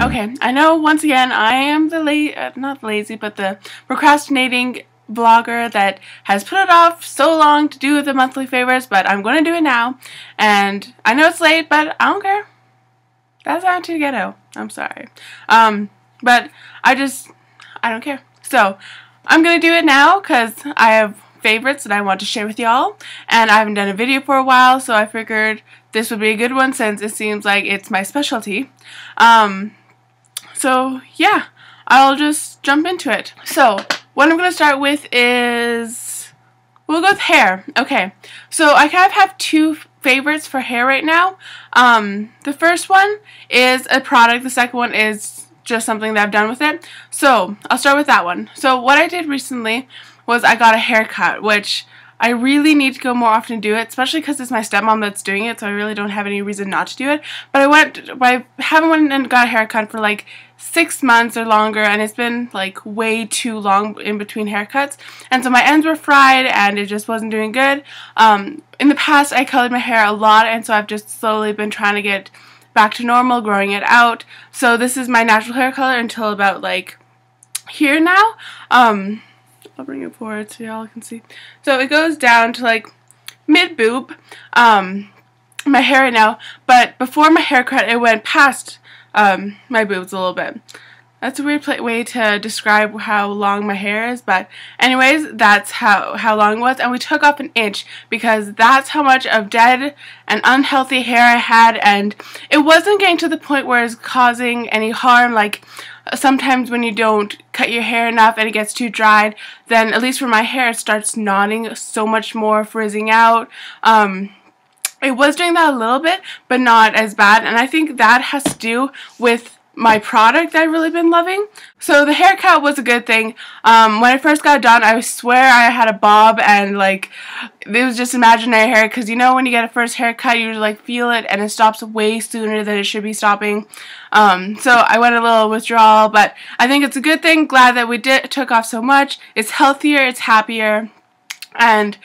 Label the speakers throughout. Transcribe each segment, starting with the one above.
Speaker 1: Okay, I know once again I am the not lazy, but the procrastinating vlogger that has put it off so long to do the monthly favors, but I'm going to do it now. And I know it's late, but I don't care. That's not too ghetto. I'm sorry. But I don't care. So I'm going to do it now because I have favorites that I want to share with y'all, and I haven't done a video for a while, so I figured this would be a good one since it seems like it's my specialty. So yeah, I'll just jump into it. So what I'm going to start with is, we'll go with hair. Okay, so I kind of have two favorites for hair right now. The first one is a product, the second one is just something that I've done with it. So I'll start with that one. So what I did recently was I got a haircut, which I really need to go more often and do it, especially because it's my stepmom that's doing it, so I really don't have any reason not to do it. But I haven't went and got a haircut for like 6 months or longer, and it's been like way too long in between haircuts, and so my ends were fried and it just wasn't doing good. In the past I colored my hair a lot, and so I've just slowly been trying to get back to normal, growing it out. So this is my natural hair color until about like here now. I'll bring it forward so y'all can see. So it goes down to like mid-boob, my hair right now, but before my haircut it went past my boobs a little bit. That's a weird way to describe how long my hair is, but anyways, that's how long it was, and we took off an inch because that's how much of dead and unhealthy hair I had, and it wasn't getting to the point where it's causing any harm. Like sometimes when you don't cut your hair enough and it gets too dried, then at least for my hair it starts knotting so much more, frizzing out. It was doing that a little bit, but not as bad, and I think that has to do with my product I've really been loving. So the haircut was a good thing. When I first got it done, I swear I had a bob, and like it was just imaginary hair, because you know when you get a first haircut you like feel it and it stops way sooner than it should be stopping. So I went a little withdrawal, but I think it's a good thing. Glad that we took off so much. It's healthier, it's happier, and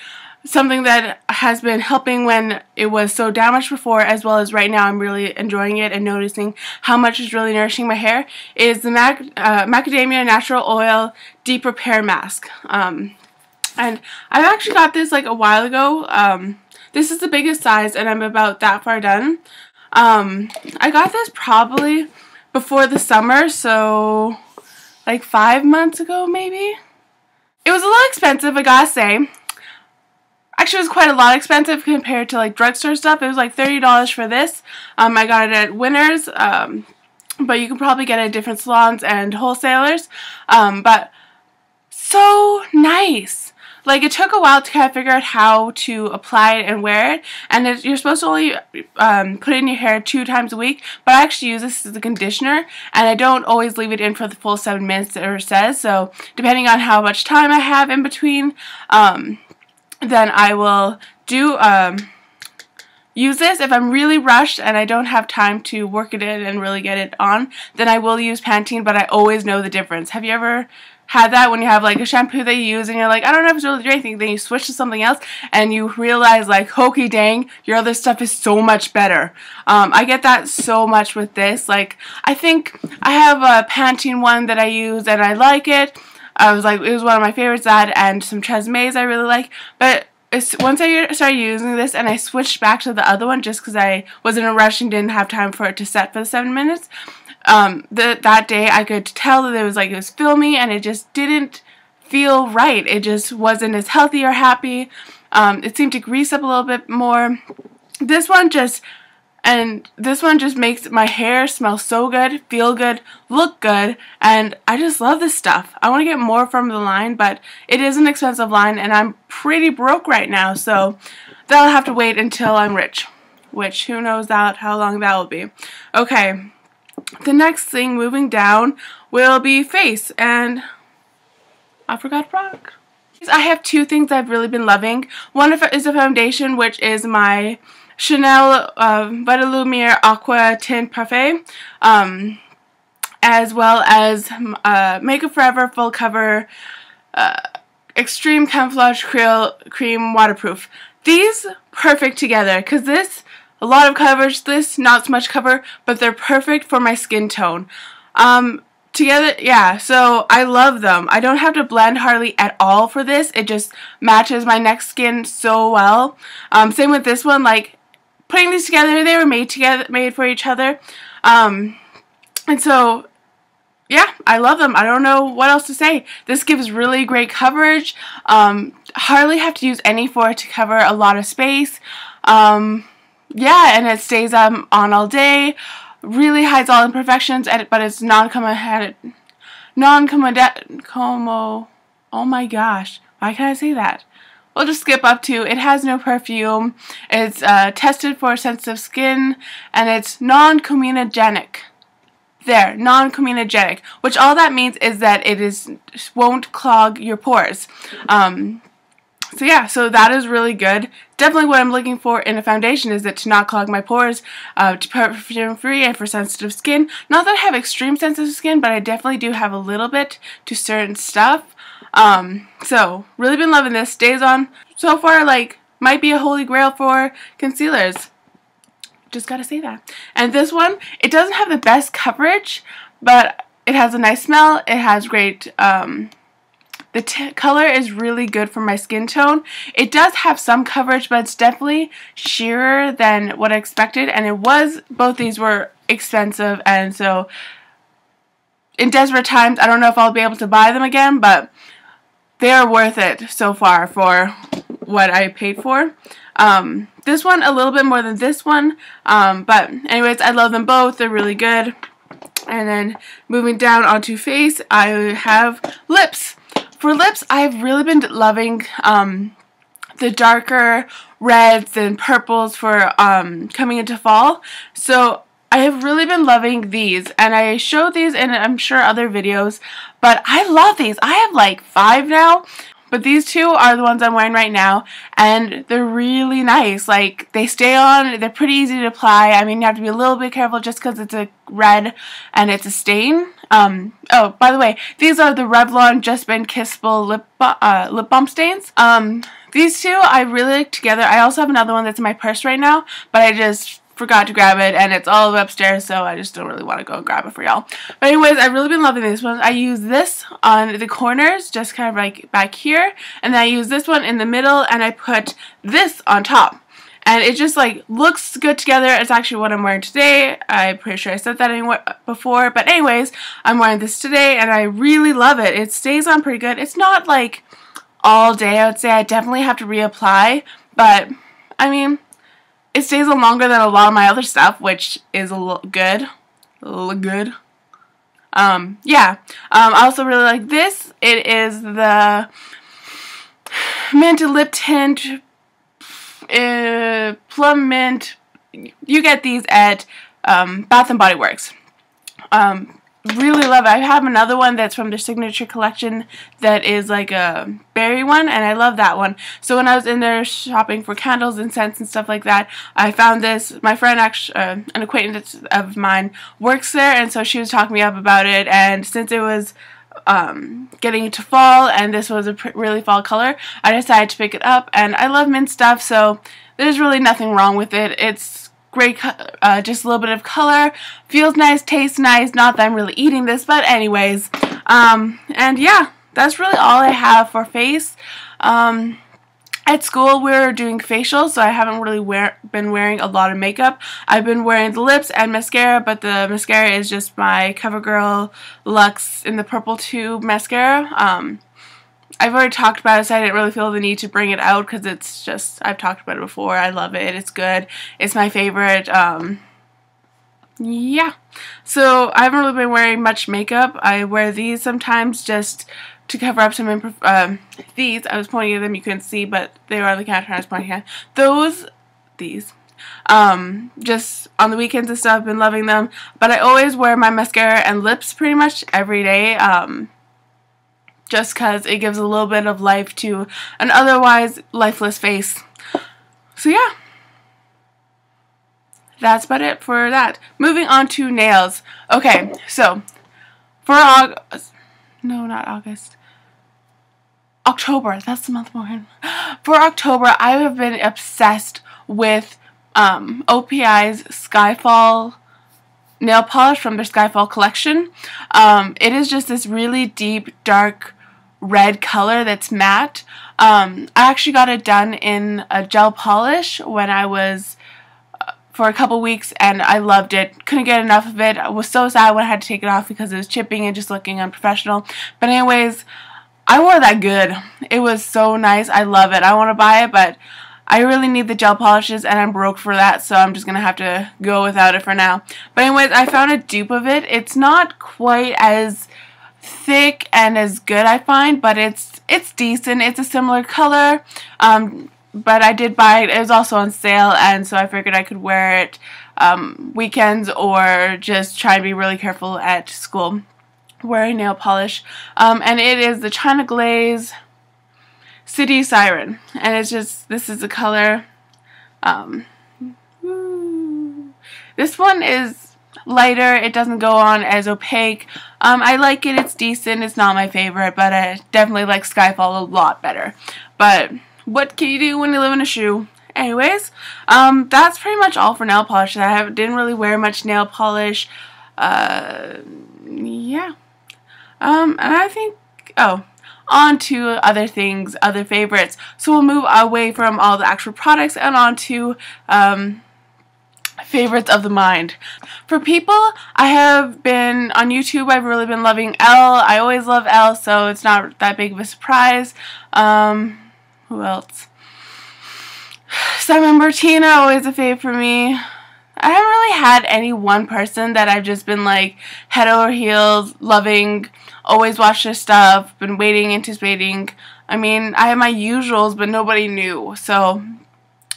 Speaker 1: something that has been helping when it was so damaged before, as well as right now I'm really enjoying it and noticing how much it's really nourishing my hair, is the Macadamia Natural Oil Deep Repair Mask. And I actually got this like a while ago. This is the biggest size and I'm about that far done. I got this probably before the summer, so like 5 months ago maybe. It was a little expensive, I gotta say. Actually, it was quite a lot expensive compared to like drugstore stuff. It was like $30 for this. I got it at Winners, but you can probably get it at different salons and wholesalers. But so nice. Like, it took a while to kind of figure out how to apply it and wear it, and you're supposed to only put it in your hair 2 times a week, but I actually use this as a conditioner, and I don't always leave it in for the full 7 minutes that it says, so depending on how much time I have in between, then I will use this. If I'm really rushed and I don't have time to work it in and really get it on, then I will use Pantene, but I always know the difference. Have you ever had that when you have like a shampoo that you use and you're like, I don't know if it's really doing anything, then you switch to something else and you realize like, hokey dang, your other stuff is so much better. I get that so much with this. Like, I think I have a Pantene one that I use and I like it. It was one of my favorites, that and some Tresemmés I really like, but once I started using this and I switched back to the other one just because I was in a rush and didn't have time for it to set for the 7 minutes, that day I could tell that it was filmy and it just didn't feel right. It just wasn't as healthy or happy. It seemed to grease up a little bit more. This one just makes my hair smell so good, feel good, look good, and I just love this stuff. I want to get more from the line, but it is an expensive line, and I'm pretty broke right now, so that'll have to wait until I'm rich, which who knows how long that will be. Okay, the next thing moving down will be face, and I forgot product. I have 2 things I've really been loving. One is a foundation, which is my Chanel Vitalumiere Aqua Tint Parfait, as well as Makeup Forever Full Cover Extreme Camouflage Cream Waterproof. These perfect together because this a lot of coverage. This, not so much cover, but they're perfect for my skin tone. Together, yeah, so I love them. I don't have to blend hardly at all for this. It just matches my neck skin so well. Same with this one, like, putting these together, they were made for each other. And so, yeah, I love them. I don't know what else to say. This gives really great coverage. Hardly have to use any for it to cover a lot of space. Yeah, and it stays on all day. Really hides all imperfections, but it's oh my gosh, why can't I say that? We'll just skip up to, it has no perfume, it's tested for sensitive skin, and it's non-comedogenic. There, non-comedogenic, which all that means is that it won't clog your pores. So yeah, so that is really good. Definitely what I'm looking for in a foundation is it to not clog my pores, to perfume free and for sensitive skin. Not that I have extreme sensitive skin, but I definitely do have a little bit to certain stuff. So really been loving this. Stays on so far, like, might be a holy grail for concealers. Just gotta say that. And this one, it doesn't have the best coverage, but it has a nice smell. It has great, the color is really good for my skin tone. It does have some coverage, but it's definitely sheerer than what I expected. And both these were expensive, and so in desperate times, I don't know if I'll be able to buy them again, but they are worth it so far for what I paid for. This one a little bit more than this one, but anyways, I love them both. They're really good. And then moving down onto face, I have lips. For lips, I've really been loving the darker reds and purples for coming into fall. So I have really been loving these, and I showed these in, I'm sure, other videos, but I love these. I have like 5 now, but these 2 are the ones I'm wearing right now, and they're really nice. Like, they stay on, they're pretty easy to apply. I mean, you have to be a little bit careful just because it's a red and it's a stain. Oh, by the way, these are the Revlon Just Been Kissable lip balm stains. These 2 I really like together. I also have another one that's in my purse right now, but I just forgot to grab it, and it's all upstairs, so I just don't really want to go and grab it for y'all. But anyways, I've really been loving this one. I use this on the corners, just kind of like back here, and then I use this one in the middle, and I put this on top. And it just like looks good together. It's actually what I'm wearing today. I'm pretty sure I said that before, but anyways, I'm wearing this today, and I really love it. It stays on pretty good. It's not like all day, I would say. I definitely have to reapply, but I mean, it stays on longer than a lot of my other stuff, which is a little good. Yeah. I also really like this. It is the Mint Lip Tint Plum Mint. You get these at Bath & Body Works. Really love it. I have another one that's from their signature collection that is like a berry one, and I love that one. So when I was in there shopping for candles and scents and stuff like that, I found this. My friend, actually, an acquaintance of mine, works there, and so she was talking me up about it. And since it was getting into fall, and this was a really fall color, I decided to pick it up. And I love mint stuff, so there's really nothing wrong with it. It's great, just a little bit of color, feels nice, tastes nice. Not that I'm really eating this, but anyways, and yeah, that's really all I have for face. At school we're doing facials, so I haven't really been wearing a lot of makeup. I've been wearing the lips and mascara, but the mascara is just my CoverGirl Luxe in the purple tube mascara. I've already talked about it, so I didn't really feel the need to bring it out because it's just, I've talked about it before. I love it. It's good. It's my favorite. Yeah. So I haven't really been wearing much makeup. I wear these sometimes just to cover up some these. I was pointing at them. You couldn't see, but they were on the counter. I was pointing at these. Just on the weekends and stuff. I've been loving them. But I always wear my mascara and lips pretty much every day. Just because it gives a little bit of life to an otherwise lifeless face. So yeah, that's about it for that. Moving on to nails. Okay, so for October, that's the month we're in. For October, I have been obsessed with OPI's Skyfall nail polish from their Skyfall collection. It is just this really deep, dark red color that's matte. I actually got it done in a gel polish when I was for a couple weeks, and I loved it. Couldn't get enough of it. I was so sad when I had to take it off because it was chipping and just looking unprofessional. But anyways, I wore that good. It was so nice. I love it. I want to buy it, but I really need the gel polishes, and I'm broke for that, so I'm just going to have to go without it for now. But anyways, I found a dupe of it. It's not quite as thick and as good, I find, but it's decent. It's a similar color, but I did buy it. It was also on sale, and so I figured I could wear it weekends or just try to be really careful at school wearing nail polish. And it is the China Glaze City Siren, and it's just, this is the color. This one is lighter. It doesn't go on as opaque. I like it. It's decent. It's not my favorite, but I definitely like Skyfall a lot better. But what can you do when you live in a shoe? Anyways, that's pretty much all for nail polish. Didn't really wear much nail polish. Yeah. And I think, on to other things, other favorites. So we'll move away from all the actual products and on to favorites of the mind. For people, I have been on YouTube, I've really been loving Elle. I always love Elle, so it's not that big of a surprise. Who else? Simon Bertina, always a fave for me. I haven't really had any one person that I've just been like head over heels loving, always watch their stuff, been waiting, anticipating. I mean, I have my usuals, but nobody new, so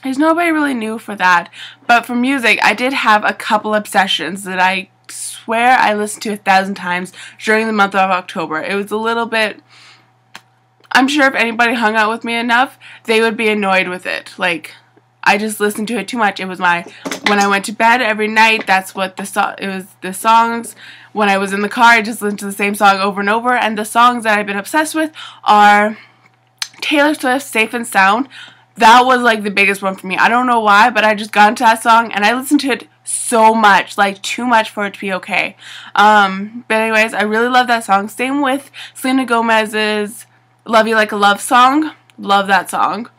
Speaker 1: there's nobody really new for that. But for music, I did have a couple obsessions that I swear I listened to 1,000 times during the month of October. It was a little bit, I'm sure if anybody hung out with me enough, they would be annoyed with it. Like, I just listened to it too much. It was my, when I went to bed every night, that's what it was the songs. When I was in the car, I just listened to the same song over and over. And the songs that I've been obsessed with are Taylor Swift's Safe and Sound. That was like the biggest one for me. I don't know why, but I just got into that song and I listened to it so much, like too much for it to be okay. But anyways, I really love that song. Same with Selena Gomez's Love You Like a Love song. Love that song.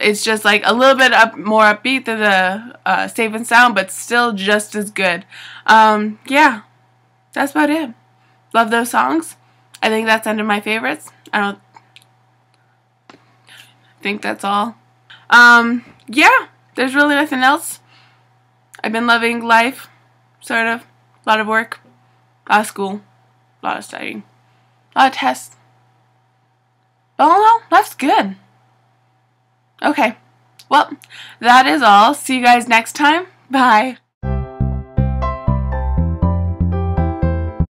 Speaker 1: It's just like a little bit more upbeat than the Safe and Sound, but still just as good. Yeah, that's about it. Love those songs. I think that's under my favorites. I don't think that's all. Yeah, there's really nothing else. I've been loving life, sort of. A lot of work, a lot of school, a lot of studying, a lot of tests. But all in all, life's good. Okay, well, that is all. See you guys next time. Bye.